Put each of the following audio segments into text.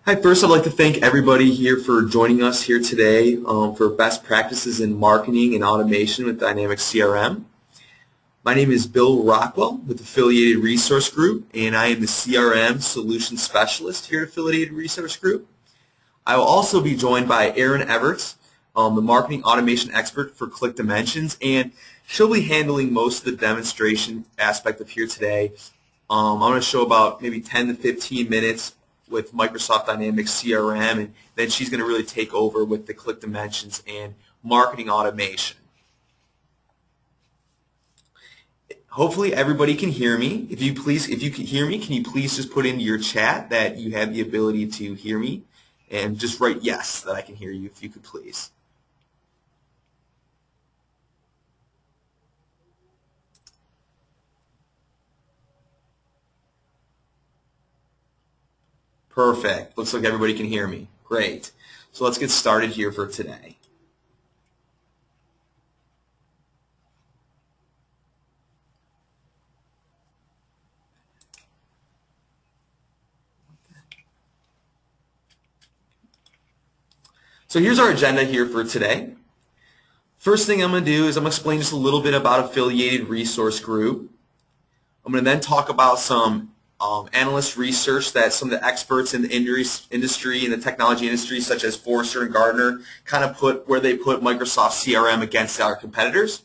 Hi, first I'd like to thank everybody here for joining us here today for best practices in marketing and automation with Dynamics CRM. My name is Bill Rockwell with Affiliated Resource Group, and I am the CRM Solution Specialist here at Affiliated Resource Group. I will also be joined by Erin Everts, the Marketing Automation Expert for Click Dimensions, and she'll be handling most of the demonstration aspect of here today. I'm going to show about maybe 10 to 15 minutes with Microsoft Dynamics CRM, and then she's going to really take over with the Click Dimensions and marketing automation. Hopefully everybody can hear me. If you can hear me, can you please just put into your chat that you have the ability to hear me, and just write yes that I can hear you, if you could please. Perfect. Looks like everybody can hear me. Great. So let's get started here for today. So here's our agenda here for today. First thing I'm going to do is I'm going to explain just a little bit about Affiliated Resource Group. I'm going to then talk about some analyst research that some of the experts in the industry, in the technology industry, such as Forrester and Gartner, kind of put where they put Microsoft CRM against our competitors.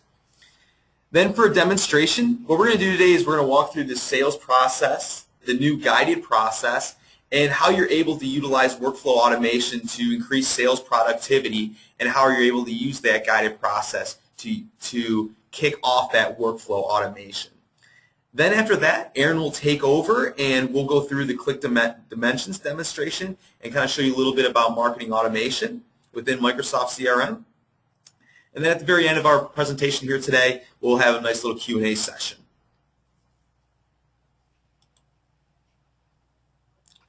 Then for a demonstration, what we're going to do today is we're going to walk through the sales process, the new guided process, and how you're able to utilize workflow automation to increase sales productivity, and how you're able to use that guided process to kick off that workflow automation. Then after that, Erin will take over and we'll go through the Click Dimensions demonstration and kind of show you a little bit about marketing automation within Microsoft CRM. And then at the very end of our presentation here today, we'll have a nice little Q&A session.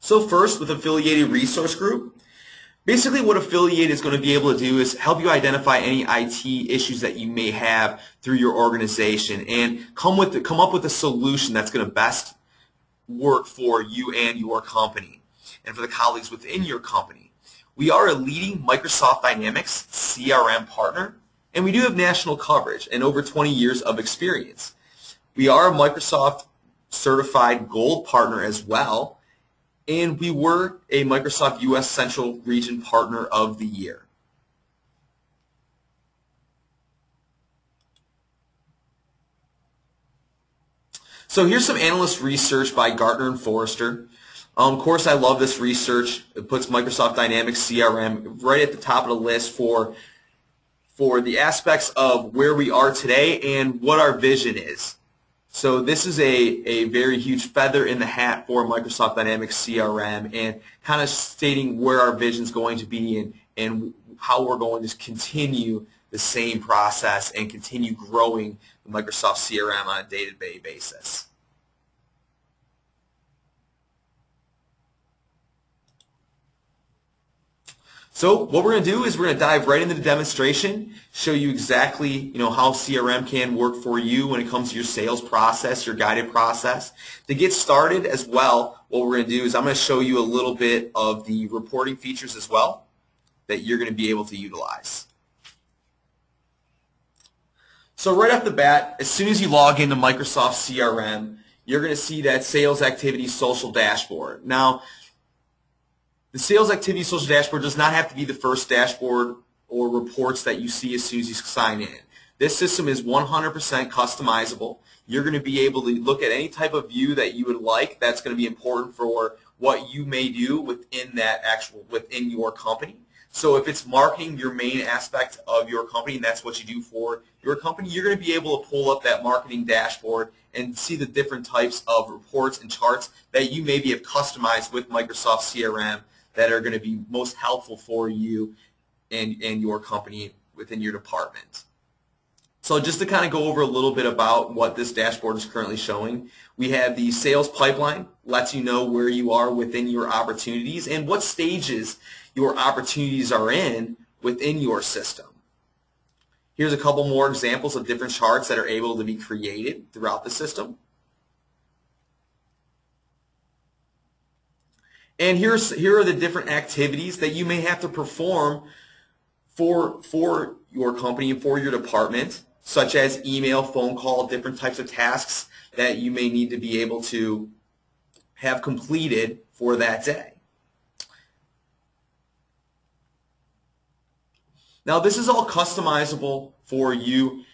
So first, with Affiliated Resource Group, basically what Affiliate is going to be able to do is help you identify any IT issues that you may have through your organization and come up with a solution that's going to best work for you and your company and for the colleagues within your company. We are a leading Microsoft Dynamics CRM partner, and we do have national coverage and over 20 years of experience. We are a Microsoft certified gold partner as well, and we were a Microsoft US Central Region Partner of the Year. So here's some analyst research by Gartner and Forrester. Of course, I love this research. It puts Microsoft Dynamics CRM right at the top of the list for the aspects of where we are today and what our vision is. So this is a very huge feather in the hat for Microsoft Dynamics CRM, and kind of stating where our vision is going to be and how we're going to continue the same process and continue growing the Microsoft CRM on a day-to-day basis. So what we're going to do is we're going to dive right into the demonstration, show you exactly how CRM can work for you when it comes to your sales process, your guided process. To get started as well, what we're going to do is I'm going to show you a little bit of the reporting features as well that you're going to be able to utilize. So right off the bat, as soon as you log into Microsoft CRM, you're going to see that Sales Activity Social Dashboard. Now, the Sales Activity Social Dashboard does not have to be the first dashboard or reports that you see as soon as you sign in. This system is 100% customizable. You're going to be able to look at any type of view that you would like that's going to be important for what you may do within your company. So if it's marketing, your main aspect of your company, and that's what you do for your company, you're going to be able to pull up that marketing dashboard and see the different types of reports and charts that you maybe have customized with Microsoft CRM that are going to be most helpful for you and your company within your department. So just to kind of go over a little bit about what this dashboard is currently showing, we have the sales pipeline, lets you know where you are within your opportunities and what stages your opportunities are in within your system. Here's a couple more examples of different charts that are able to be created throughout the system. And here are the different activities that you may have to perform for your company and for your department, such as email, phone call, different types of tasks that you may need to be able to have completed for that day. Now, this is all customizable for you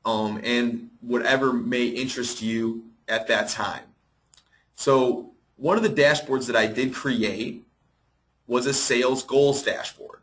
and whatever may interest you at that time. So one of the dashboards that I did create was a sales goals dashboard.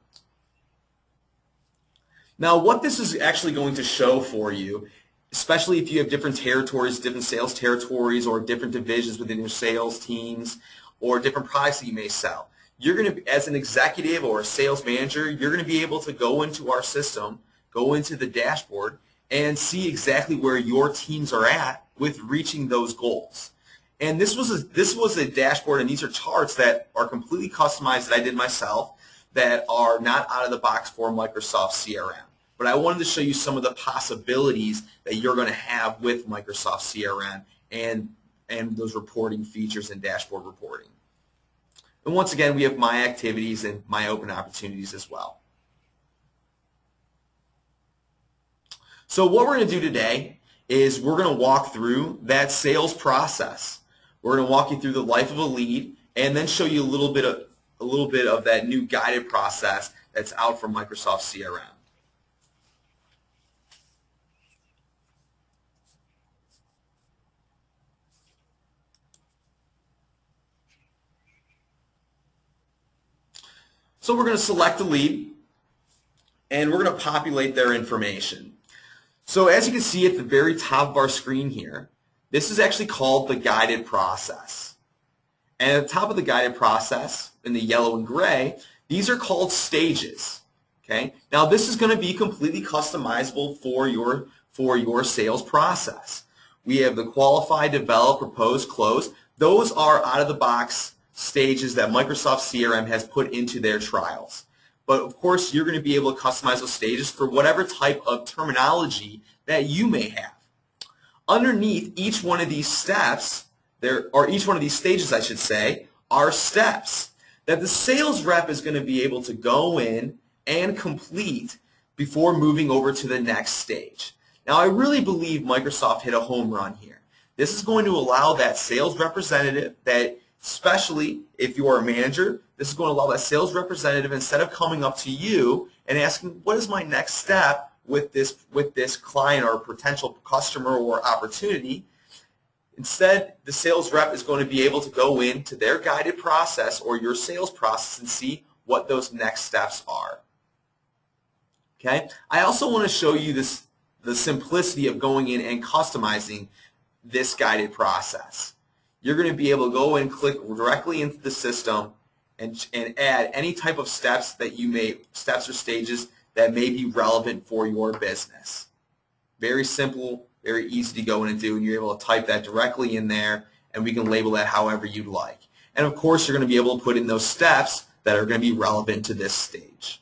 Now, what this is actually going to show for you, especially if you have different territories, different sales territories, or different divisions within your sales teams, or different products that you may sell, you're going to, as an executive or a sales manager, you're going to be able to go into our system, go into the dashboard, and see exactly where your teams are at with reaching those goals. And this was a dashboard, and these are charts that are completely customized that I did myself, that are not out of the box for Microsoft CRM. But I wanted to show you some of the possibilities that you're going to have with Microsoft CRM and those reporting features and dashboard reporting. And once again, we have my activities and my open opportunities as well. So what we're going to do today is we're going to walk through that sales process. We're going to walk you through the life of a lead and then show you a little bit of that new guided process that's out from Microsoft CRM. So we're going to select a lead and we're going to populate their information. So as you can see at the very top of our screen here, this is actually called the guided process. And at the top of the guided process, in the yellow and gray, these are called stages. Okay? Now this is going to be completely customizable for your sales process. We have the qualify, develop, propose, close. Those are out of the box stages that Microsoft CRM has put into their trials. But of course, you're going to be able to customize those stages for whatever type of terminology that you may have. Underneath each one of these steps, each one of these stages, I should say, are steps that the sales rep is going to be able to go in and complete before moving over to the next stage. Now, I really believe Microsoft hit a home run here. This is going to allow that sales representative, that especially if you are a manager, this is going to allow that sales representative, instead of coming up to you and asking, what is my next step with this client or potential customer or opportunity, instead the sales rep is going to be able to go into their guided process or your sales process and see what those next steps are. Okay? I also want to show you the simplicity of going in and customizing this guided process. You're going to be able to go and click directly into the system and add any type of steps or stages that may be relevant for your business. Very simple, very easy to go in and do, and you're able to type that directly in there, and we can label that however you'd like. And of course, you're going to be able to put in those steps that are going to be relevant to this stage.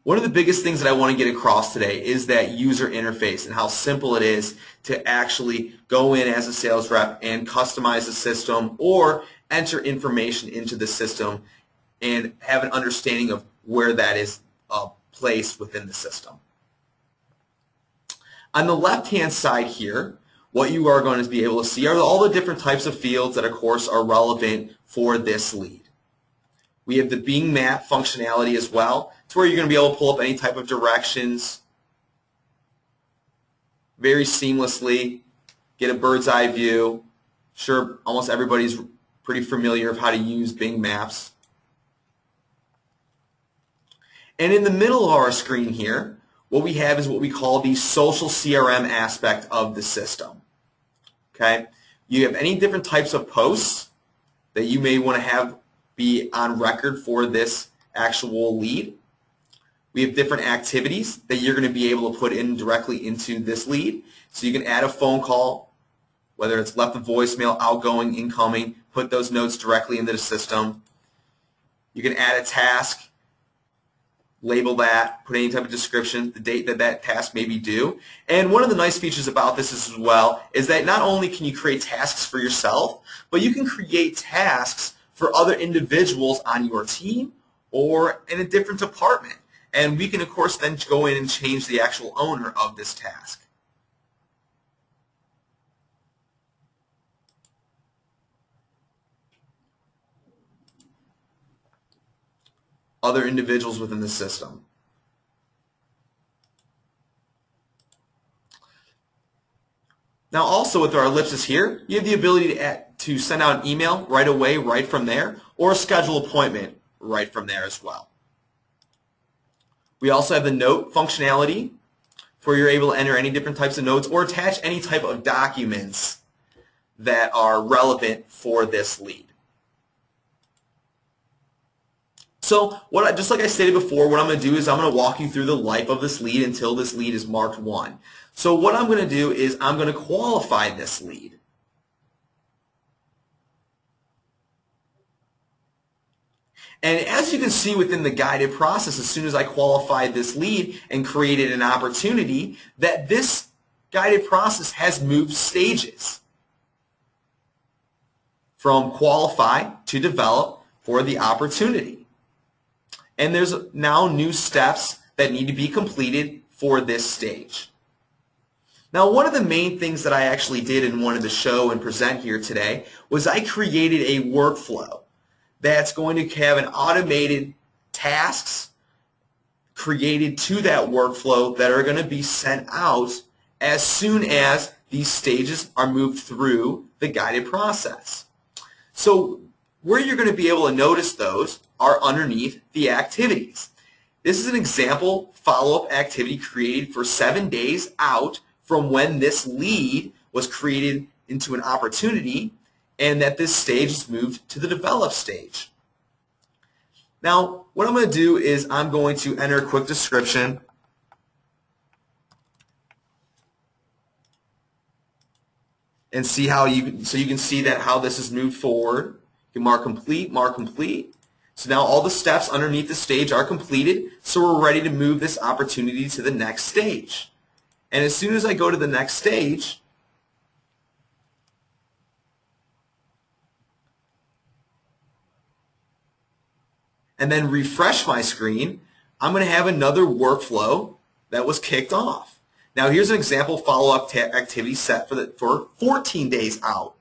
One of the biggest things that I want to get across today is that user interface and how simple it is to actually go in as a sales rep and customize the system or enter information into the system and have an understanding of where that is placed within the system. On the left-hand side here, what you are going to be able to see are all the different types of fields that, of course, are relevant for this lead. We have the Bing map functionality as well. It's where you're going to be able to pull up any type of directions very seamlessly, get a bird's eye view. Sure, almost everybody's pretty familiar with how to use Bing Maps. And in the middle of our screen here, what we have is what we call the social CRM aspect of the system. Okay? You have any different types of posts that you may want to have be on record for this actual lead. We have different activities that you're going to be able to put in directly into this lead. So you can add a phone call, whether it's left a voicemail, outgoing, incoming, put those notes directly into the system. You can add a task label that, put any type of description, the date that that task may be due. And one of the nice features about this as well is that not only can you create tasks for yourself, but you can create tasks for other individuals on your team or in a different department. And we can, of course, then go in and change the actual owner of this task. Other individuals within the system. Now also with our ellipsis here, you have the ability to send out an email right away, right from there, or schedule an appointment right from there as well. We also have the note functionality where you're able to enter any different types of notes or attach any type of documents that are relevant for this lead. So just like I stated before, what I'm going to do is I'm going to walk you through the life of this lead until this lead is marked 1. So what I'm going to do is I'm going to qualify this lead. And as you can see within the guided process, as soon as I qualified this lead and created an opportunity, that this guided process has moved stages from qualify to develop for the opportunity. And there's now new steps that need to be completed for this stage. Now, one of the main things that I actually did and wanted to show and present here today was I created a workflow that's going to have an automated tasks created to that workflow that are going to be sent out as soon as these stages are moved through the guided process. So where you're going to be able to notice those are underneath the activities. This is an example follow-up activity created for 7 days out from when this lead was created into an opportunity and that this stage is moved to the develop stage. Now, what I'm going to do is I'm going to enter a quick description and see how you can see that how this is moved forward. You can mark complete, mark complete. So now all the steps underneath the stage are completed, so we're ready to move this opportunity to the next stage. And as soon as I go to the next stage, and then refresh my screen, I'm going to have another workflow that was kicked off. Now here's an example follow-up activity set for 14 days out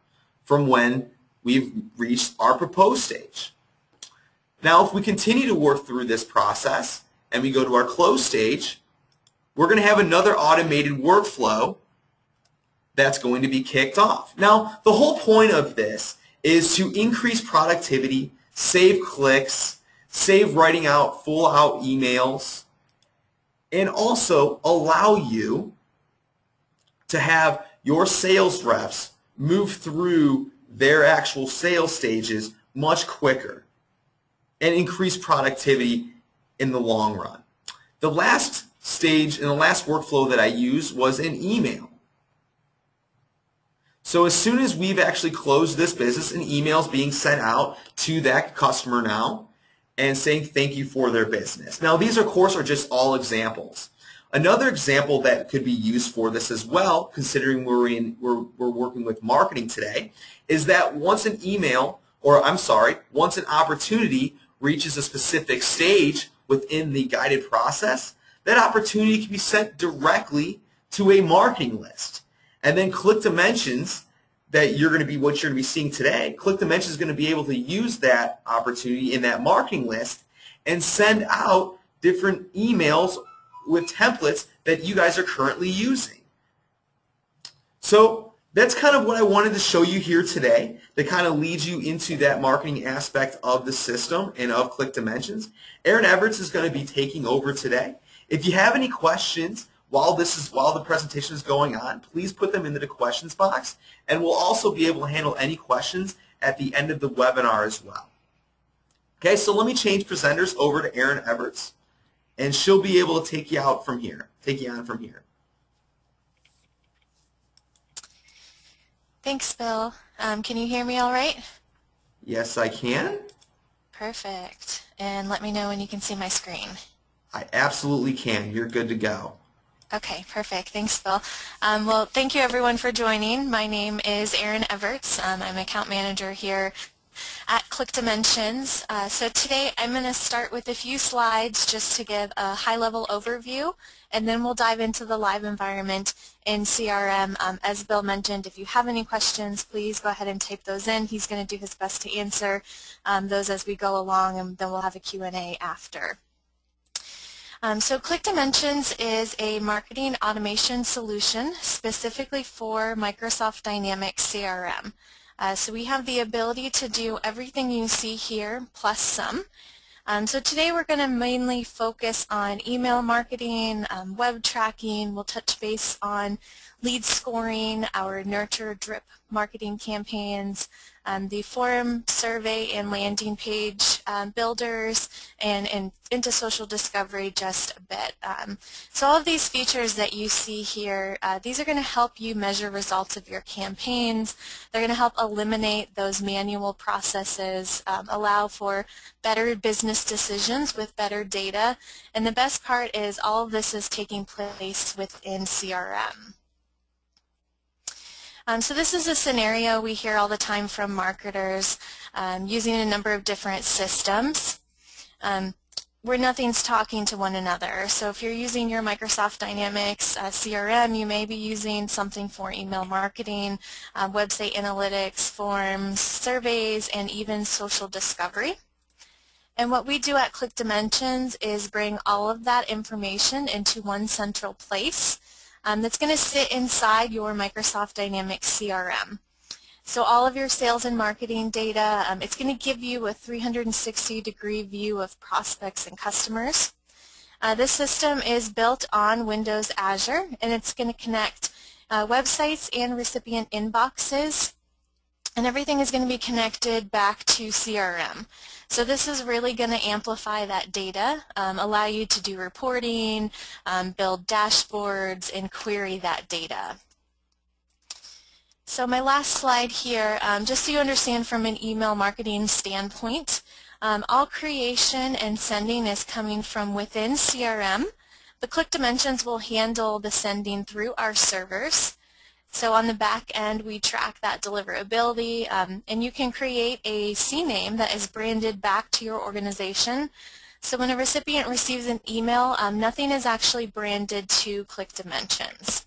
from when we've reached our proposed stage. Now if we continue to work through this process and we go to our close stage, we're going to have another automated workflow that's going to be kicked off. Now the whole point of this is to increase productivity, save clicks, save writing out full out emails, and also allow you to have your sales reps move through their actual sales stages much quicker and increase productivity in the long run. The last stage and the last workflow that I used was an email. So as soon as we've actually closed this business, an email is being sent out to that customer now and saying thank you for their business. Now these, of course, are just all examples. Another example that could be used for this as well, considering we're working with marketing today, is that once an once an opportunity reaches a specific stage within the guided process, that opportunity can be sent directly to a marketing list. And then Click Dimensions, what you're going to be seeing today, Click Dimensions is going to be able to use that opportunity in that marketing list and send out different emails with templates that you guys are currently using. So that's kind of what I wanted to show you here today that kind of leads you into that marketing aspect of the system and of Click Dimensions. Aaron Everts is going to be taking over today. If you have any questions while the presentation is going on, please put them into the questions box, and we'll also be able to handle any questions at the end of the webinar as well. Okay, so let me change presenters over to Aaron Everts, and she'll be able to take you on from here. Thanks, Bill. Can you hear me all right? Yes, I can. Perfect. And let me know when you can see my screen. I absolutely can. You're good to go. Okay, perfect. Thanks, Bill. Well, thank you everyone for joining. My name is Erin Everts. I'm account manager here at ClickDimensions. So today I'm going to start with a few slides just to give a high-level overview, and then we'll dive into the live environment in CRM. As Bill mentioned, if you have any questions, please go ahead and type those in. He's going to do his best to answer those as we go along, and then we'll have a Q&A after. So ClickDimensions is a marketing automation solution specifically for Microsoft Dynamics CRM. So we have the ability to do everything you see here plus some. So today we're going to mainly focus on email marketing, web tracking. We'll touch base on lead scoring, our nurture drip marketing campaigns, the forum survey and landing page builders, and into social discovery just a bit. So all of these features that you see here, these are going to help you measure results of your campaigns. They're going to help eliminate those manual processes, allow for better business decisions with better data, and the best part is all of this is taking place within CRM. So this is a scenario we hear all the time from marketers using a number of different systems where nothing's talking to one another. So if you're using your Microsoft Dynamics CRM, you may be using something for email marketing, website analytics, forms, surveys, and even social discovery. And what we do at ClickDimensions is bring all of that information into one central place that's going to sit inside your Microsoft Dynamics CRM. So all of your sales and marketing data, it's going to give you a 360-degree view of prospects and customers. This system is built on Windows Azure, and it's going to connect websites and recipient inboxes, and everything is going to be connected back to CRM. So this is really going to amplify that data, allow you to do reporting, build dashboards, and query that data. So my last slide here, just so you understand from an email marketing standpoint, all creation and sending is coming from within CRM. The ClickDimensions will handle the sending through our servers. So on the back end, we track that deliverability, and you can create a CNAME that is branded back to your organization. So when a recipient receives an email, nothing is actually branded to ClickDimensions.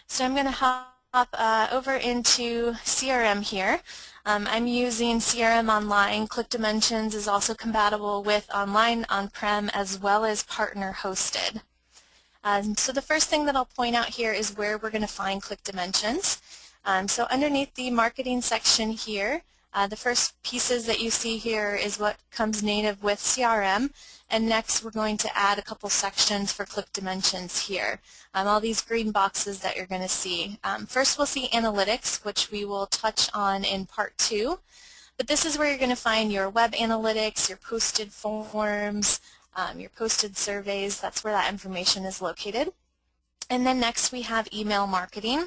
So I'm going to hop over into CRM here. I'm using CRM Online. ClickDimensions is also compatible with online, on-prem, as well as partner-hosted. So the first thing that I'll point out here is where we're going to find ClickDimensions. So underneath the marketing section here, the first pieces that you see here is what comes native with CRM, and next we're going to add a couple sections for ClickDimensions here. All these green boxes that you're going to see. First we'll see analytics, which we will touch on in part 2, but this is where you're going to find your web analytics, your posted forms, your posted surveys. That's where that information is located. And then next we have email marketing,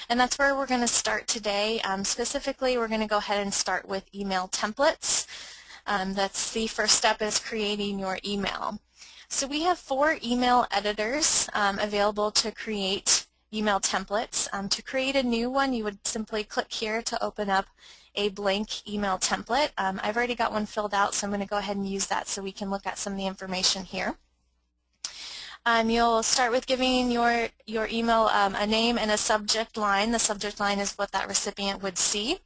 and that's where we're going to start today. Specifically, we're going to go ahead and start with email templates. That's the first step, is creating your email. So we have 4 email editors available to create email templates. To create a new one, you would simply click here to open up a blank email template. I've already got one filled out, so I'm going to go ahead and use that so we can look at some of the information here. You'll start with giving your email a name and a subject line. The subject line is what that recipient would see.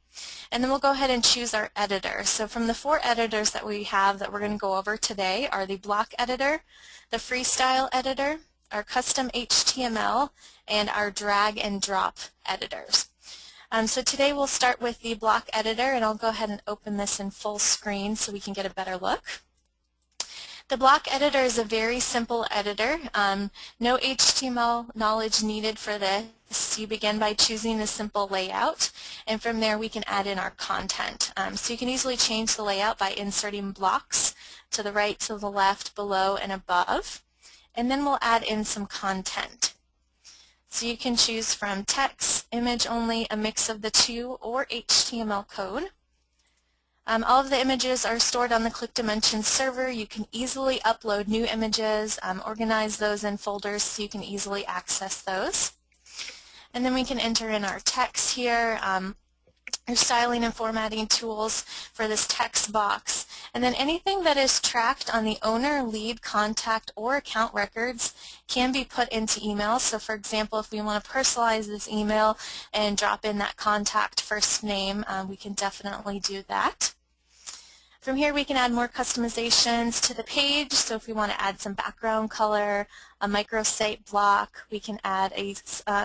And then we'll go ahead and choose our editor. So from the 4 editors that we have that we're going to go over today are the block editor, the freestyle editor, our custom HTML, and our drag and drop editors. So today we'll start with the block editor, and I'll go ahead and open this in full screen so we can get a better look. The block editor is a very simple editor. No HTML knowledge needed for this. You begin by choosing a simple layout, and from there we can add in our content. So you can easily change the layout by inserting blocks to the right, to the left, below, and above. And then we'll add in some content. So you can choose from text, image only, a mix of the two, or HTML code. All of the images are stored on the ClickDimensions server. You can easily upload new images, organize those in folders so you can easily access those. And then we can enter in our text here, your styling and formatting tools for this text box. And then anything that is tracked on the owner, lead, contact, or account records can be put into email. So for example, if we want to personalize this email and drop in that contact first name, we can definitely do that. From here we can add more customizations to the page. So if we want to add some background color, a microsite block, we can add a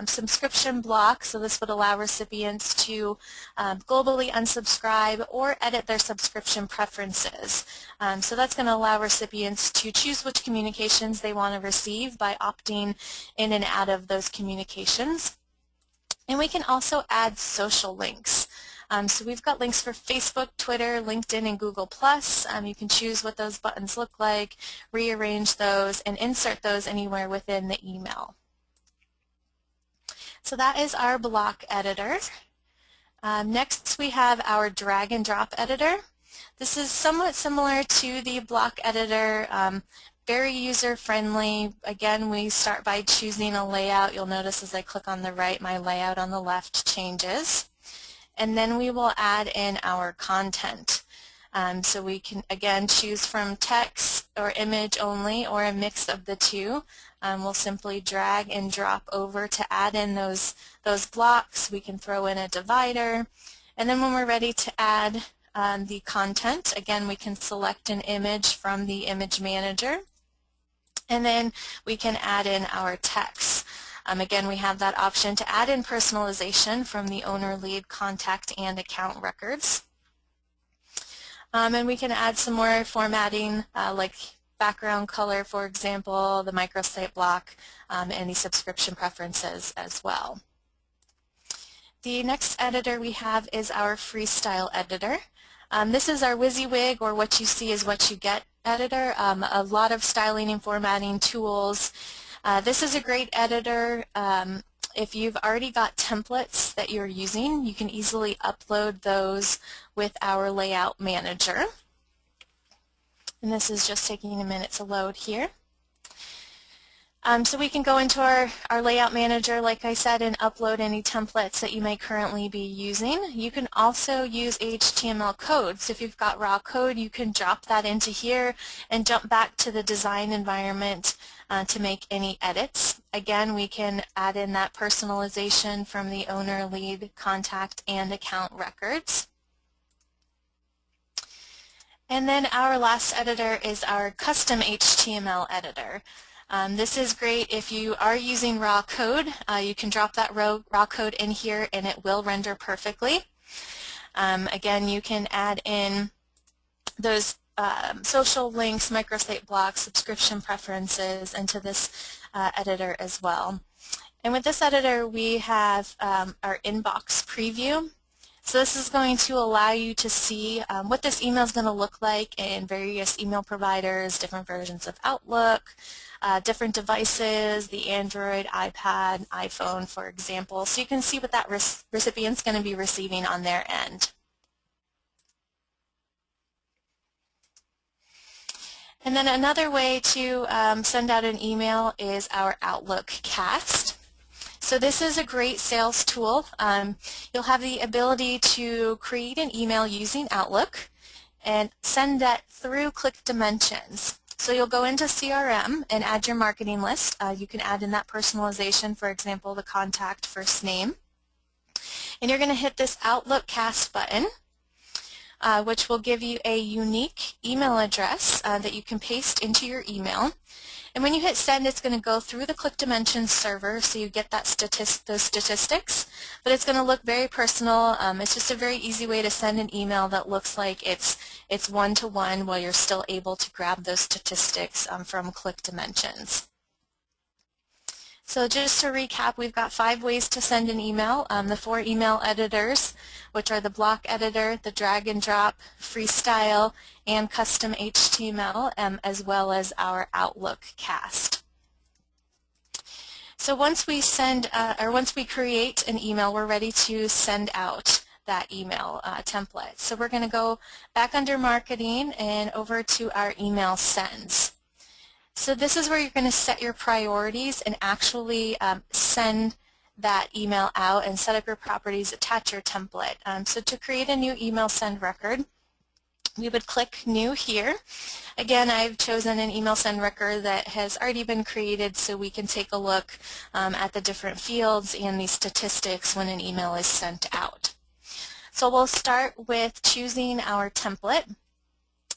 subscription block. So this would allow recipients to globally unsubscribe or edit their subscription preferences. So that's going to allow recipients to choose which communications they want to receive by opting in and out of those communications. And we can also add social links. So we've got links for Facebook, Twitter, LinkedIn, and Google+. You can choose what those buttons look like, rearrange those, and insert those anywhere within the email. So that is our block editor. Next we have our drag and drop editor. This is somewhat similar to the block editor, very user-friendly. Again, we start by choosing a layout. You'll notice as I click on the right, my layout on the left changes. And then we will add in our content. So we can, again, choose from text or image only or a mix of the two. We'll simply drag and drop over to add in those blocks. We can throw in a divider. And then when we're ready to add the content, again, we can select an image from the image manager. And then we can add in our text. Again, we have that option to add in personalization from the owner, lead, contact, and account records. And we can add some more formatting like background color, for example, the microsite block, and the subscription preferences as well. The next editor we have is our freestyle editor. This is our WYSIWYG, or what you see is what you get editor. A lot of styling and formatting tools. This is a great editor. If you've already got templates that you're using, you can easily upload those with our layout manager. And this is just taking a minute to load here. So we can go into our layout manager, like I said, and upload any templates that you may currently be using. You can also use HTML code. So if you've got raw code, you can drop that into here and jump back to the design environment to make any edits. Again, we can add in that personalization from the owner, lead, contact, and account records. And then our last editor is our custom HTML editor. This is great if you are using raw code. You can drop that raw code in here and it will render perfectly. Again, you can add in those social links, microsite blocks, subscription preferences into this editor as well. And with this editor we have our inbox preview. So this is going to allow you to see what this email is going to look like in various email providers, different versions of Outlook, different devices, the Android, iPad, iPhone, for example. So you can see what that recipient's going to be receiving on their end. And then another way to send out an email is our Outlook cast. So this is a great sales tool. You'll have the ability to create an email using Outlook and send that through ClickDimensions. So you'll go into CRM and add your marketing list. You can add in that personalization, for example, the contact first name. And you're going to hit this Outlook cast button, which will give you a unique email address that you can paste into your email. And when you hit send, it's going to go through the ClickDimensions server, so you get that those statistics. But it's going to look very personal. It's just a very easy way to send an email that looks like it's one-to-one while you're still able to grab those statistics from ClickDimensions. So just to recap, we've got 5 ways to send an email. The 4 email editors, which are the block editor, the drag and drop, freestyle, and custom HTML, as well as our Outlook cast. So once we send, once we create an email, we're ready to send out. that email template. So we're going to go back under marketing and over to our email sends. So this is where you're going to set your priorities and actually send that email out and set up your properties, attach your template. So to create a new email send record, we would click New here. Again, I've chosen an email send record that has already been created so we can take a look at the different fields and the statistics when an email is sent out. So we'll start with choosing our template.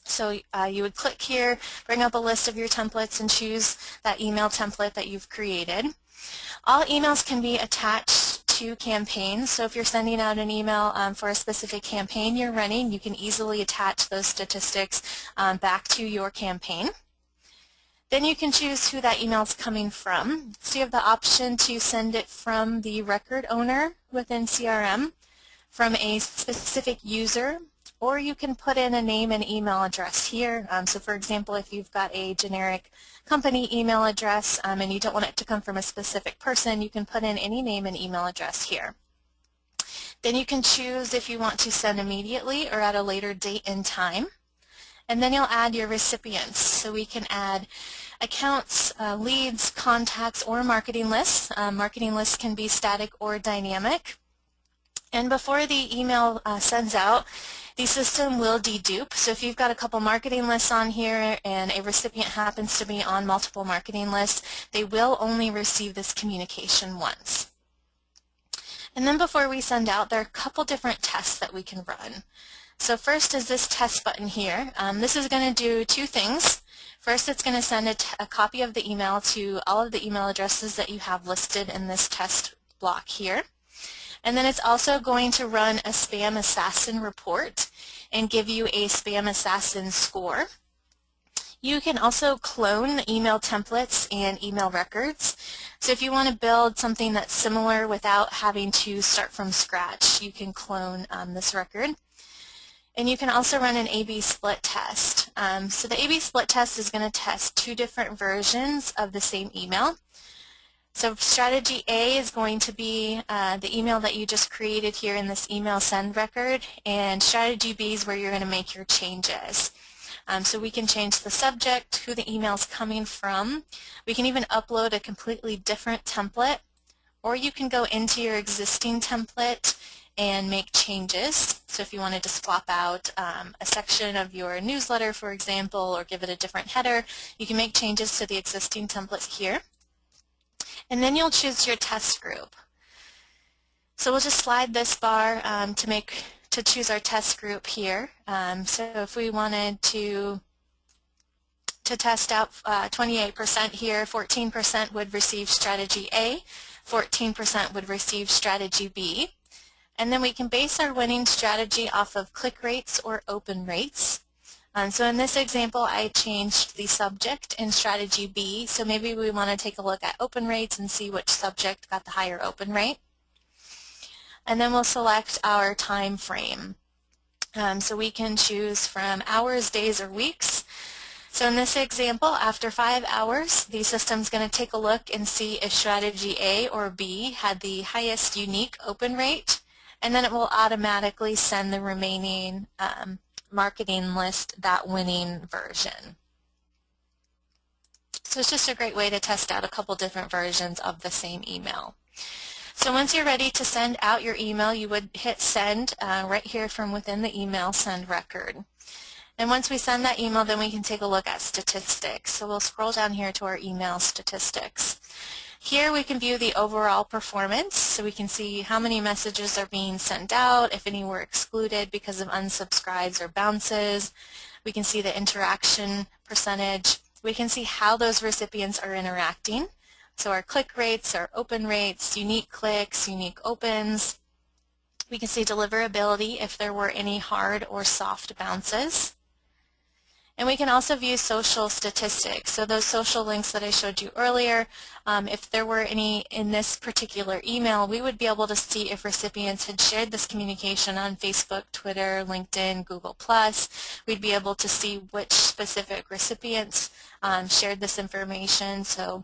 So you would click here, bring up a list of your templates, and choose that email template that you've created. All emails can be attached to campaigns, so if you're sending out an email for a specific campaign you're running, you can easily attach those statistics back to your campaign. Then you can choose who that email is coming from. So you have the option to send it from the record owner within CRM, from a specific user, or you can put in a name and email address here. So for example, if you've got a generic company email address and you don't want it to come from a specific person, you can put in any name and email address here. Then you can choose if you want to send immediately or at a later date and time. And then you'll add your recipients. So we can add accounts, leads, contacts, or marketing lists. Marketing lists can be static or dynamic. And before the email sends out, the system will dedupe. So if you've got a couple marketing lists on here and a recipient happens to be on multiple marketing lists, they will only receive this communication once. And then before we send out, there are a couple different tests that we can run. So first is this test button here. This is going to do two things. First, it's going to send a copy of the email to all of the email addresses that you have listed in this test block here. And then it's also going to run a spam assassin report and give you a spam assassin score. You can also clone email templates and email records. So if you want to build something that's similar without having to start from scratch, you can clone this record. And you can also run an A/B split test. So the A/B split test is going to test two different versions of the same email. So strategy A is going to be the email that you just created here in this email send record, and strategy B is where you're going to make your changes. So we can change the subject, who the email is coming from. We can even upload a completely different template, or you can go into your existing template and make changes. So if you wanted to swap out a section of your newsletter, for example, or give it a different header, you can make changes to the existing template here. And then you'll choose your test group. So we'll just slide this bar to choose our test group here. So if we wanted to test out 28% here, 14% would receive strategy A, 14% would receive strategy B. And then we can base our winning strategy off of click rates or open rates. So in this example, I changed the subject in strategy B, so maybe we want to take a look at open rates and see which subject got the higher open rate. And then we'll select our time frame. So we can choose from hours, days, or weeks. So in this example, after 5 hours, the system's going to take a look and see if strategy A or B had the highest unique open rate, and then it will automatically send the remaining marketing list that winning version. So it's just a great way to test out a couple different versions of the same email. So once you're ready to send out your email, you would hit send right here from within the email send record. And once we send that email, then we can take a look at statistics. So we'll scroll down here to our email statistics. Here we can view the overall performance, so we can see how many messages are being sent out, if any were excluded because of unsubscribes or bounces. We can see the interaction percentage. We can see how those recipients are interacting. So our click rates, our open rates, unique clicks, unique opens. We can see deliverability if there were any hard or soft bounces. And we can also view social statistics. So those social links that I showed you earlier, if there were any in this particular email, we would be able to see if recipients had shared this communication on Facebook, Twitter, LinkedIn, Google+. We'd be able to see which specific recipients shared this information. So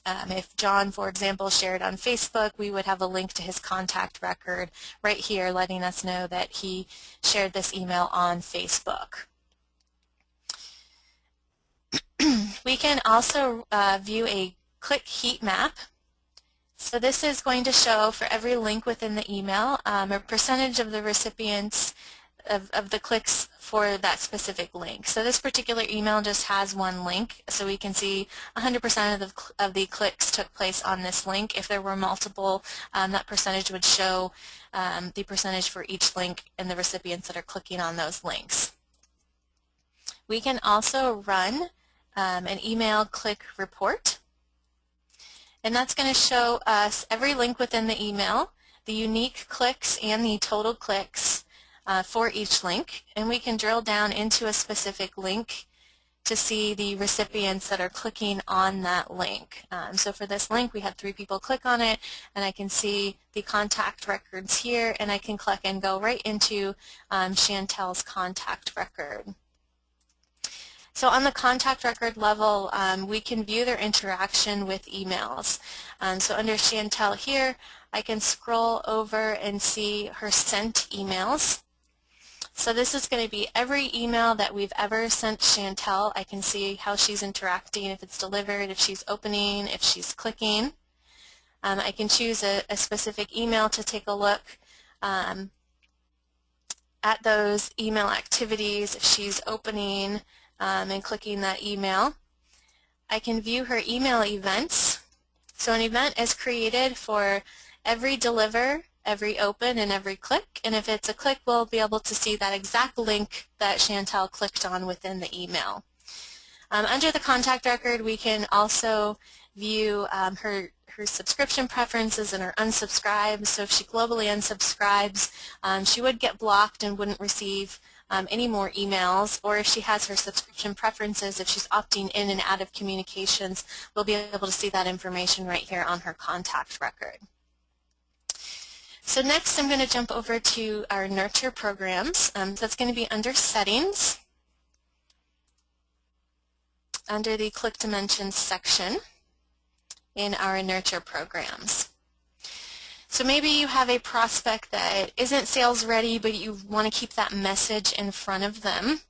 if John, for example, shared on Facebook, we would have a link to his contact record right here letting us know that he shared this email on Facebook. We can also view a click heat map. So this is going to show for every link within the email a percentage of the recipients of the clicks for that specific link. So this particular email just has one link, so we can see 100% of the clicks took place on this link. If there were multiple, that percentage would show the percentage for each link and the recipients that are clicking on those links. We can also run an email click report, and that's going to show us every link within the email, the unique clicks and the total clicks for each link, and we can drill down into a specific link to see the recipients that are clicking on that link. So for this link, we had 3 people click on it, and I can see the contact records here, and I can click and go right into Chantel's contact record. So on the contact record level, we can view their interaction with emails. So under Chantel here, I can scroll over and see her sent emails. So this is going to be every email that we've ever sent Chantel. I can see how she's interacting, if it's delivered, if she's opening, if she's clicking. I can choose a specific email to take a look at those email activities, if she's opening and clicking that email. I can view her email events. So an event is created for every deliver, every open, and every click, and if it's a click, we'll be able to see that exact link that Chantel clicked on within the email. Under the contact record, we can also view her subscription preferences and her unsubscribes. So if she globally unsubscribes, she would get blocked and wouldn't receive any more emails, or if she has her subscription preferences, if she's opting in and out of communications, we'll be able to see that information right here on her contact record. So next I'm going to jump over to our nurture programs. So that's going to be under settings, under the click dimensions section in our nurture programs. So maybe you have a prospect that isn't sales ready, but you want to keep that message in front of them.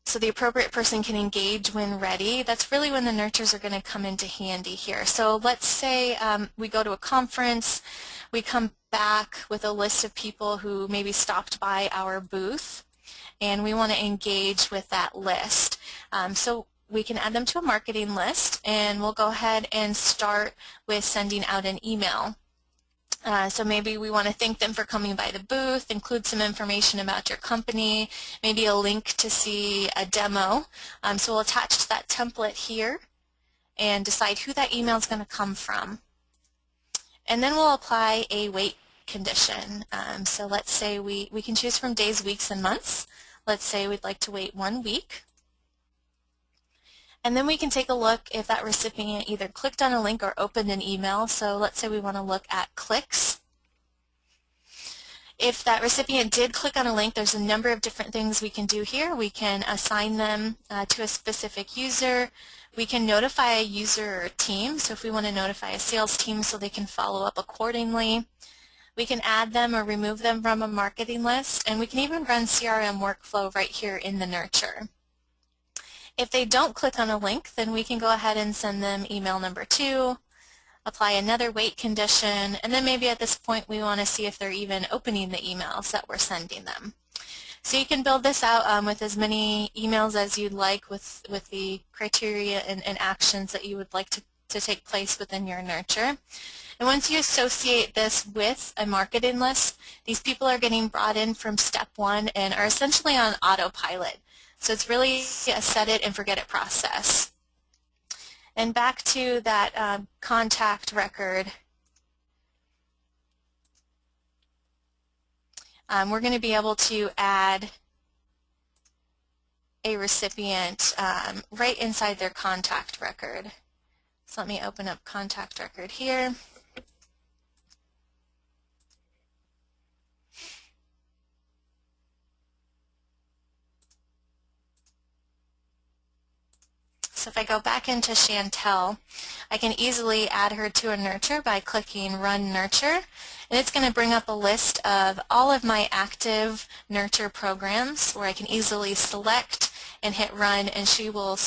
So the appropriate person can engage when ready. That's really when the nurtures are going to come into handy here. So let's say we go to a conference, we come back with a list of people who maybe stopped by our booth, and we want to engage with that list. So we can add them to a marketing list, and we'll go ahead and start with sending out an email. So maybe we want to thank them for coming by the booth, include some information about your company, maybe a link to see a demo. So we'll attach to that template here and decide who that email is going to come from. And then we'll apply a wait condition. So let's say we can choose from days, weeks, and months. Let's say we'd like to wait 1 week. And then we can take a look if that recipient either clicked on a link or opened an email. So let's say we want to look at clicks. If that recipient did click on a link, there's a number of different things we can do here. We can assign them to a specific user. We can notify a user or team. So if we want to notify a sales team so they can follow up accordingly. We can add them or remove them from a marketing list. And we can even run CRM workflow right here in the nurture. If they don't click on a link, then we can go ahead and send them email number 2, apply another wait condition, and then maybe at this point we want to see if they're even opening the emails that we're sending them. So you can build this out with as many emails as you'd like with the criteria and actions that you would like to take place within your nurture. And once you associate this with a marketing list, these people are getting brought in from step 1 and are essentially on autopilot. So it's really a set it and forget it process. And back to that contact record, we're going to be able to add a recipient right inside their contact record. So let me open up contact record here. So if I go back into Chantel, I can easily add her to a nurture by clicking Run Nurture. And it's going to bring up a list of all of my active nurture programs where I can easily select and hit Run, and she will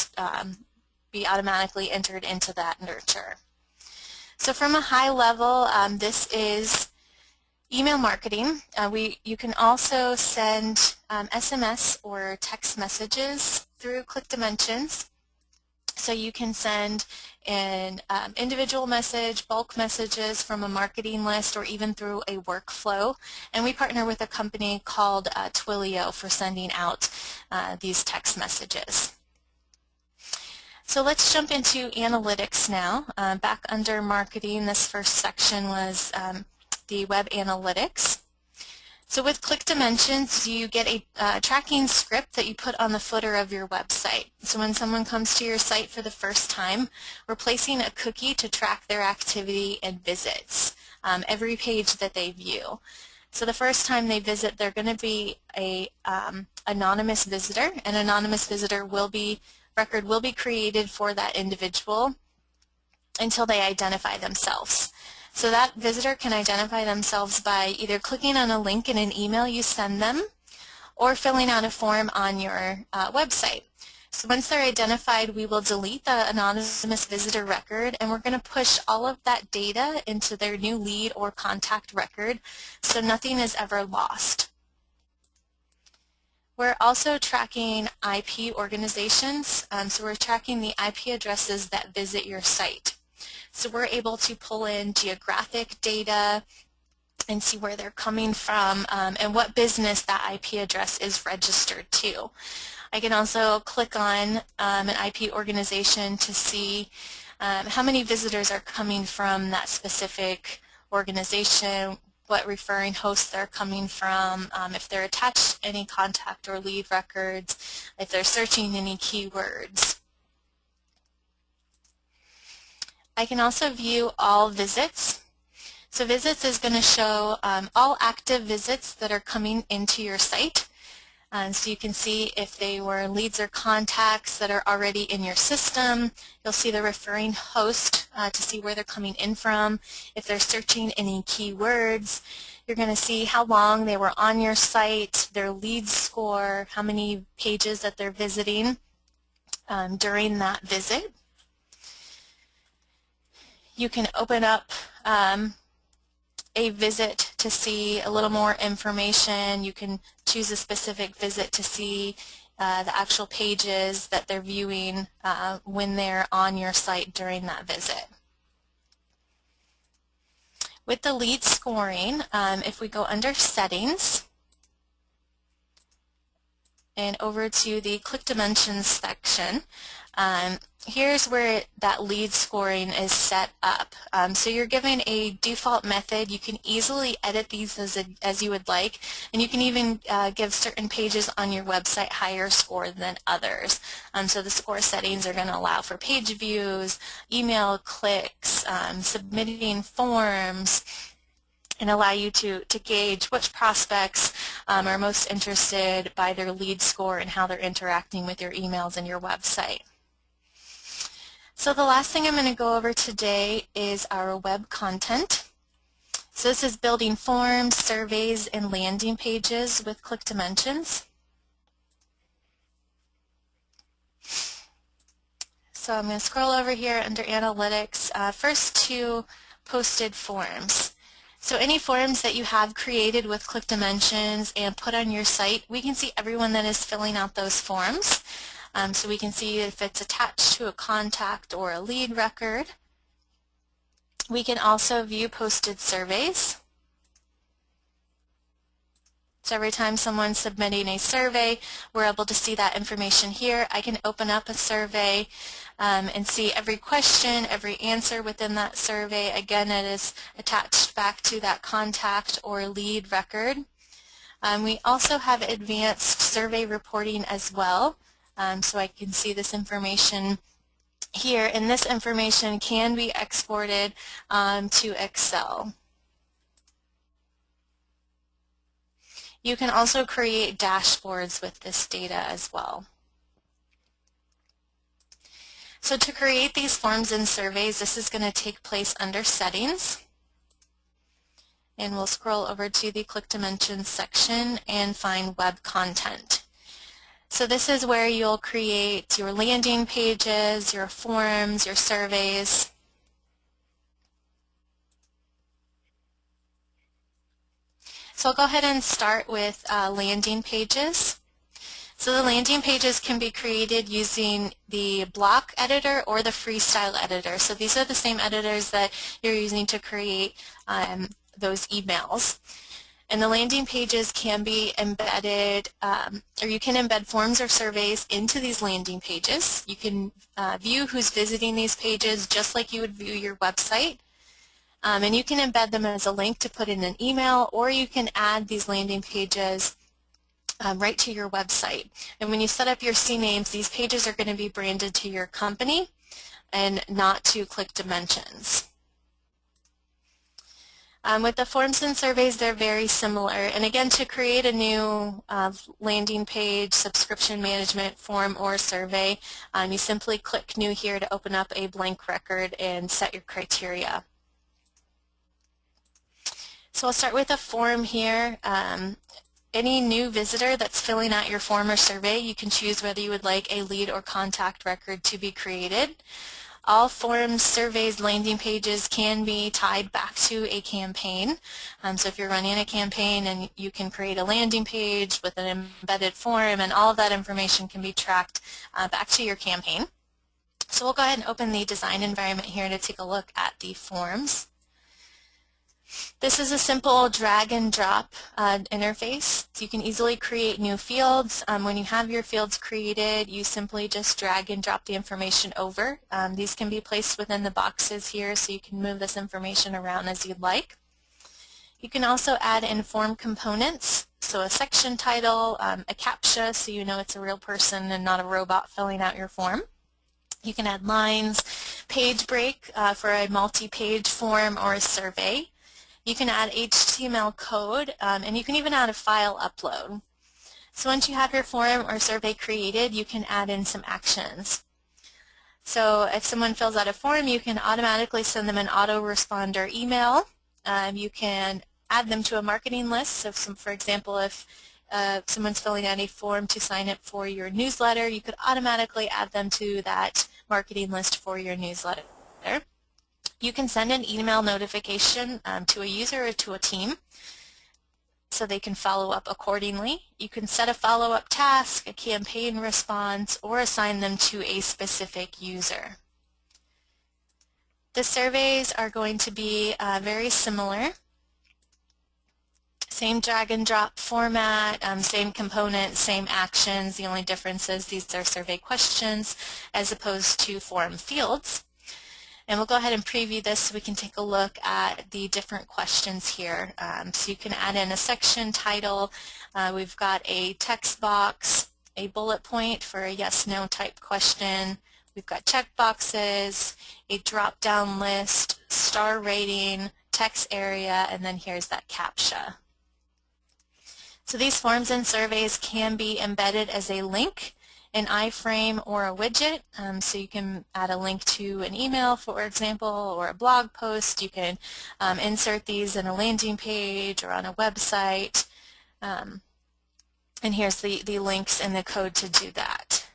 be automatically entered into that nurture. So from a high level, this is email marketing. You can also send SMS or text messages through Click Dimensions. So you can send an individual message, bulk messages from a marketing list, or even through a workflow. And we partner with a company called Twilio for sending out these text messages. So let's jump into analytics now. Back under marketing, this first section was the web analytics. So with Click Dimensions, you get a tracking script that you put on the footer of your website. So when someone comes to your site for the first time, we're placing a cookie to track their activity and visits, every page that they view. So the first time they visit, they're going to be a anonymous visitor. An anonymous visitor record will be created for that individual until they identify themselves. So that visitor can identify themselves by either clicking on a link in an email you send them or filling out a form on your website. So once they're identified, we will delete the anonymous visitor record, and we're going to push all of that data into their new lead or contact record so nothing is ever lost. We're also tracking IP organizations, so we're tracking the IP addresses that visit your site. So we're able to pull in geographic data and see where they're coming from and what business that IP address is registered to. I can also click on an IP organization to see how many visitors are coming from that specific organization, what referring hosts they're coming from, if they're attached to any contact or lead records, if they're searching any keywords. I can also view all visits. So visits is going to show all active visits that are coming into your site. So you can see if they were leads or contacts that are already in your system. You'll see the referring host to see where they're coming in from. If they're searching any keywords, you're going to see how long they were on your site, their lead score, how many pages that they're visiting during that visit. You can open up a visit to see a little more information. You can choose a specific visit to see the actual pages that they're viewing when they're on your site during that visit. With the lead scoring, if we go under Settings and over to the Click Dimensions section, here's where that lead scoring is set up. So you're given a default method. You can easily edit these as you would like, and you can even give certain pages on your website higher score than others. So the score settings are going to allow for page views, email clicks, submitting forms, and allow you to gauge which prospects are most interested by their lead score and how they're interacting with your emails and your website. So the last thing I'm going to go over today is our web content. So this is building forms, surveys, and landing pages with Click Dimensions. So I'm going to scroll over here under Analytics. First, to posted forms. So any forms that you have created with Click Dimensions and put on your site, we can see everyone that is filling out those forms. So we can see if it's attached to a contact or a lead record. We can also view posted surveys. So every time someone's submitting a survey, we're able to see that information here. I can open up a survey and see every question, every answer within that survey. Again, it is attached back to that contact or lead record. We also have advanced survey reporting as well. So I can see this information here, and this information can be exported to Excel. You can also create dashboards with this data as well. So to create these forms and surveys, this is going to take place under Settings. And we'll scroll over to the Click Dimensions section and find Web Content. So this is where you'll create your landing pages, your forms, your surveys. So I'll go ahead and start with landing pages. So the landing pages can be created using the block editor or the freestyle editor. So these are the same editors that you're using to create those emails. And the landing pages can be embedded, or you can embed forms or surveys into these landing pages. You can view who's visiting these pages just like you would view your website. And you can embed them as a link to put in an email, or you can add these landing pages right to your website. And when you set up your CNAMEs, these pages are going to be branded to your company and not to Click Dimensions. With the forms and surveys, they're very similar. And again, to create a new landing page, subscription management form, or survey, you simply click New here to open up a blank record and set your criteria. So I'll start with a form here. Any new visitor that's filling out your form or survey, you can choose whether you would like a lead or contact record to be created. All forms, surveys, landing pages can be tied back to a campaign. So if you're running a campaign, and you can create a landing page with an embedded form, and all of that information can be tracked back to your campaign. So we'll go ahead and open the design environment here to take a look at the forms. This is a simple drag and drop interface. So you can easily create new fields. When you have your fields created, you simply just drag and drop the information over. These can be placed within the boxes here, so you can move this information around as you'd like. You can also add in form components, so a section title, a CAPTCHA, so you know it's a real person and not a robot filling out your form. You can add lines, page break for a multi-page form or a survey. You can add HTML code, and you can even add a file upload. So once you have your form or survey created, you can add in some actions. So if someone fills out a form, you can automatically send them an autoresponder email. You can add them to a marketing list. So for example, if someone's filling out a form to sign up for your newsletter, you could automatically add them to that marketing list for your newsletter. You can send an email notification to a user or to a team so they can follow up accordingly. You can set a follow-up task, a campaign response, or assign them to a specific user. The surveys are going to be very similar. Same drag and drop format, same components, same actions. The only difference is these are survey questions as opposed to form fields. And we'll go ahead and preview this so we can take a look at the different questions here. So you can add in a section title. We've got a text box, a bullet point for a yes/no type question. We've got check boxes, a drop-down list, star rating, text area, and then here's that CAPTCHA. So these forms and surveys can be embedded as a link, an iframe, or a widget. So you can add a link to an email, for example, or a blog post. You can insert these in a landing page or on a website. And here's the links and the code to do that.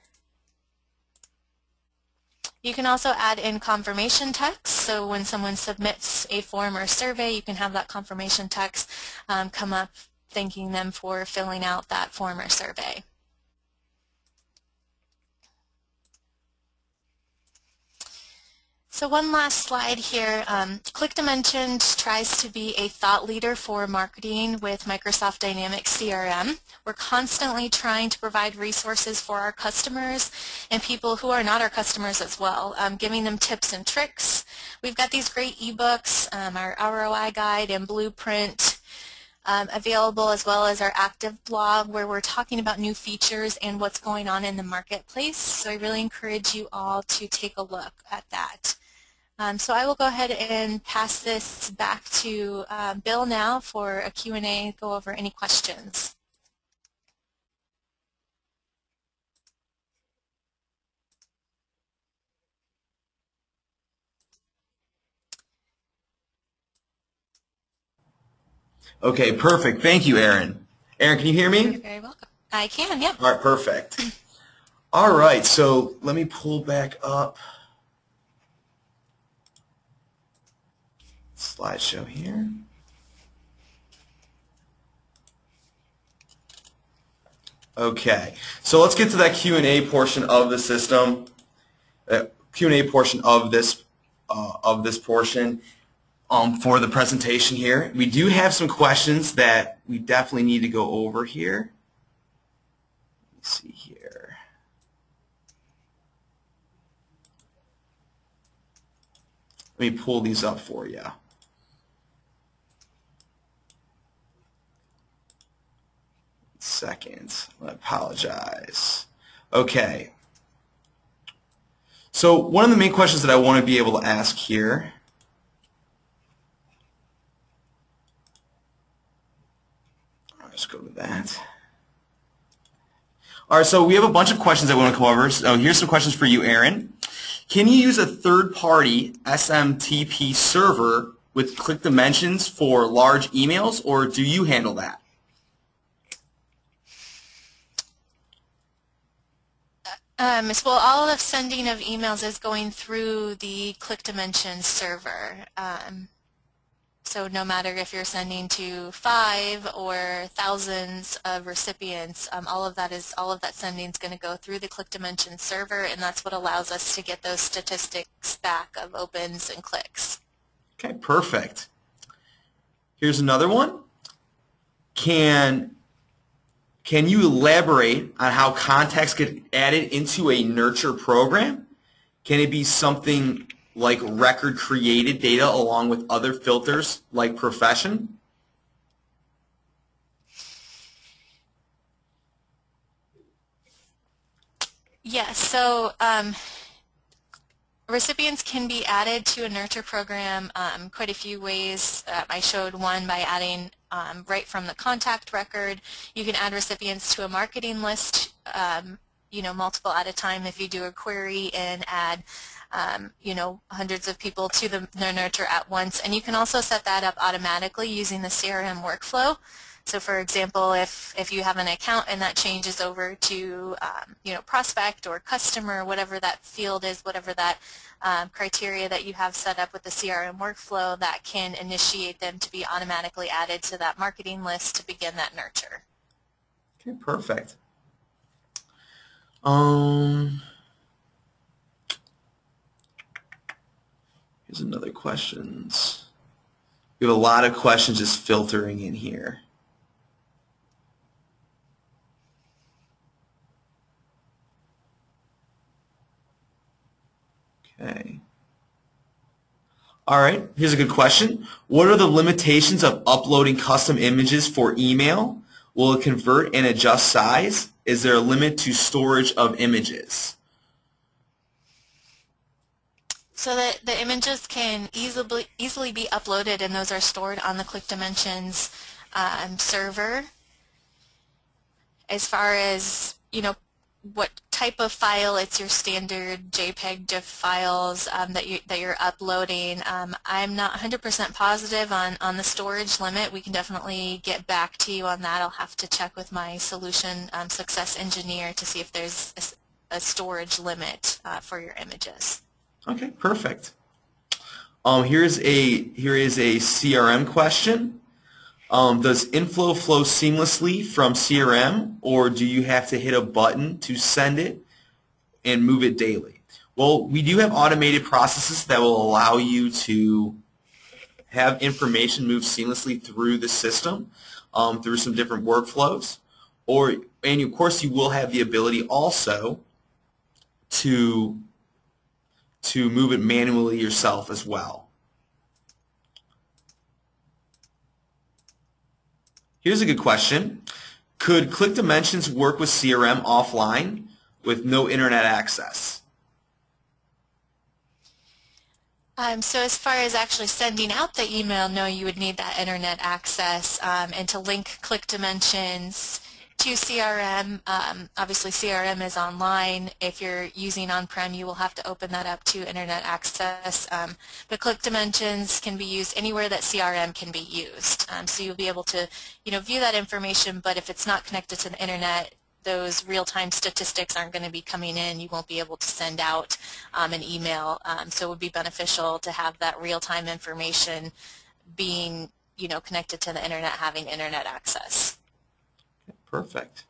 You can also add in confirmation text. So when someone submits a form or survey, you can have that confirmation text come up thanking them for filling out that form or survey. So one last slide here. Click Dimensions tries to be a thought leader for marketing with Microsoft Dynamics CRM. We're constantly trying to provide resources for our customers and people who are not our customers as well, giving them tips and tricks. We've got these great ebooks, our ROI guide and blueprint available, as well as our active blog where we're talking about new features and what's going on in the marketplace. So I really encourage you all to take a look at that. So I will go ahead and pass this back to Bill now for a Q&A, go over any questions. Okay, perfect. Thank you, Aaron. Aaron, can you hear me? You're very welcome. I can, yeah. All right, perfect. All right, so let me pull back up slideshow here. Okay, so let's get to that Q&A portion of the system. Q&A portion of this portion for the presentation here. We do have some questions that we definitely need to go over here. Let's see here. Let me pull these up for you. Seconds. I apologize. Okay. So one of the main questions that I want to be able to ask here, let's go to that. All right, so we have a bunch of questions that we want to come over. So here's some questions for you, Aaron. Can you use a third-party SMTP server with click dimensions for large emails, or do you handle that? Well, all of the sending of emails is going through the click dimensions server. So no matter if you're sending to 5 or thousands of recipients, all of that sending is going to go through the click dimensions server, and that's what allows us to get those statistics back of opens and clicks. Okay, perfect. Here's another one. Can you elaborate on how contacts get added into a nurture program? Can it be something like record created data along with other filters like profession? Yes, so recipients can be added to a nurture program quite a few ways. I showed one by adding right from the contact record. You can add recipients to a marketing list, multiple at a time if you do a query, and add hundreds of people to their nurture at once. And you can also set that up automatically using the CRM workflow. So for example, if you have an account and that changes over to prospect or customer, whatever that field is, whatever that criteria that you have set up with the CRM workflow, that can initiate them to be automatically added to that marketing list to begin that nurture. Okay, perfect. Here's another questions. We have a lot of questions just filtering in here. Okay. All right, here's a good question. What are the limitations of uploading custom images for email? Will it convert and adjust size? Is there a limit to storage of images? So the images can easily be uploaded, and those are stored on the Click Dimensions server. As far as what type of file, it's your standard JPEG, GIF files that you're uploading. I'm not 100% positive on the storage limit. We can definitely get back to you on that. I'll have to check with my solution success engineer to see if there's a storage limit for your images. Okay, perfect. Here is a CRM question. Does inflow flow seamlessly from CRM, or do you have to hit a button to send it and move it daily? Well, we do have automated processes that will allow you to have information move seamlessly through the system through some different workflows. And of course, you will have the ability also to move it manually yourself as well. Here's a good question. Could Click Dimensions work with CRM offline with no internet access? So as far as actually sending out the email, no, you would need that internet access, and to link Click Dimensions to CRM, obviously CRM is online. If you're using on-prem, you will have to open that up to internet access. But Click Dimensions can be used anywhere that CRM can be used. So you'll be able to, view that information, but if it's not connected to the internet, those real-time statistics aren't going to be coming in. You won't be able to send out an email. So it would be beneficial to have that real-time information being, connected to the internet, having internet access. Perfect.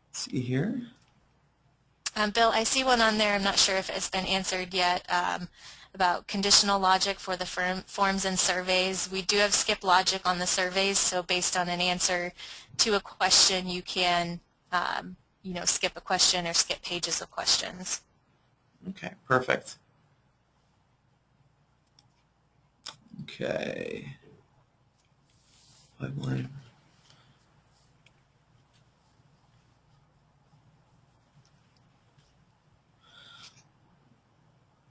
Let's see here. Bill, I see one on there. I'm not sure if it's been answered yet, about conditional logic for the forms and surveys. We do have skip logic on the surveys, so based on an answer to a question, you can, skip a question or skip pages of questions. Okay, perfect. Okay. Pipeline.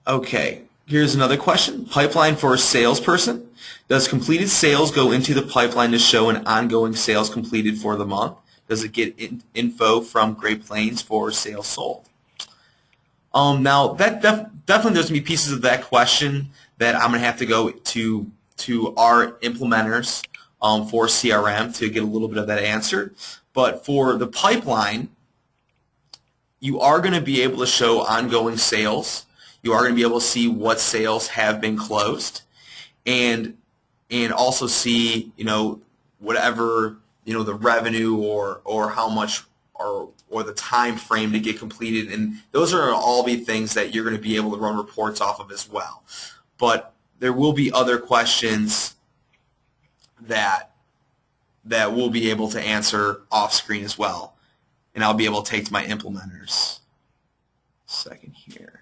Okay, here's another question. Pipeline for a salesperson. Does completed sales go into the pipeline to show an ongoing sales completed for the month? Does it get info from Great Plains for sales sold? Now, that definitely there's going to be pieces of that question that I'm going to have to go to our implementers for CRM to get a little bit of that answered. But for the pipeline, you are going to be able to show ongoing sales. You are going to be able to see what sales have been closed, and also see whatever the revenue or how much or the time frame to get completed, and those are all be things that you're going to be able to run reports off of as well. But there will be other questions that we'll be able to answer off screen as well, and I'll be able to take to my implementers. Second here.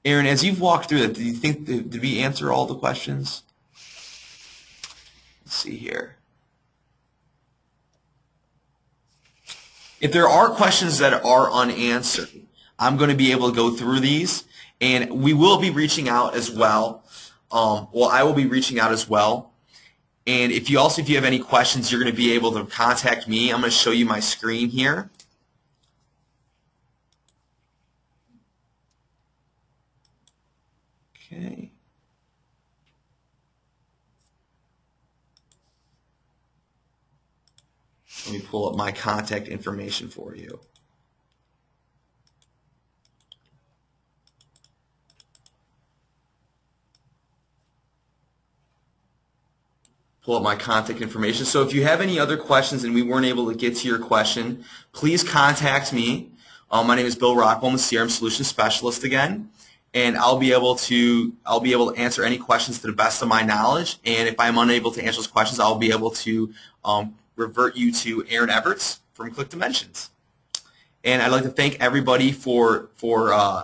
Aaron, as you've walked through that, do you think did we answer all the questions? Let's see here. If there are questions that are unanswered, I'm going to be able to go through these, and we will be reaching out as well. I will be reaching out as well. And if you have any questions, you're going to be able to contact me. I'm going to show you my screen here. Okay. Let me pull up my contact information for you. Pull up my contact information. So if you have any other questions and we weren't able to get to your question, please contact me. My name is Bill Rockwell. I'm the CRM Solutions Specialist again, and I'll be able to answer any questions to the best of my knowledge. And if I'm unable to answer those questions, I'll be able to revert you to Aaron Everts from Click Dimensions. And I'd like to thank everybody for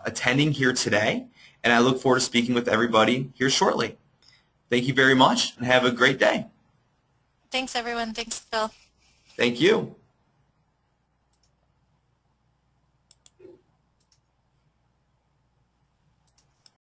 attending here today, and I look forward to speaking with everybody here shortly. Thank you very much, and have a great day. Thanks, everyone. Thanks, Bill. Thank you.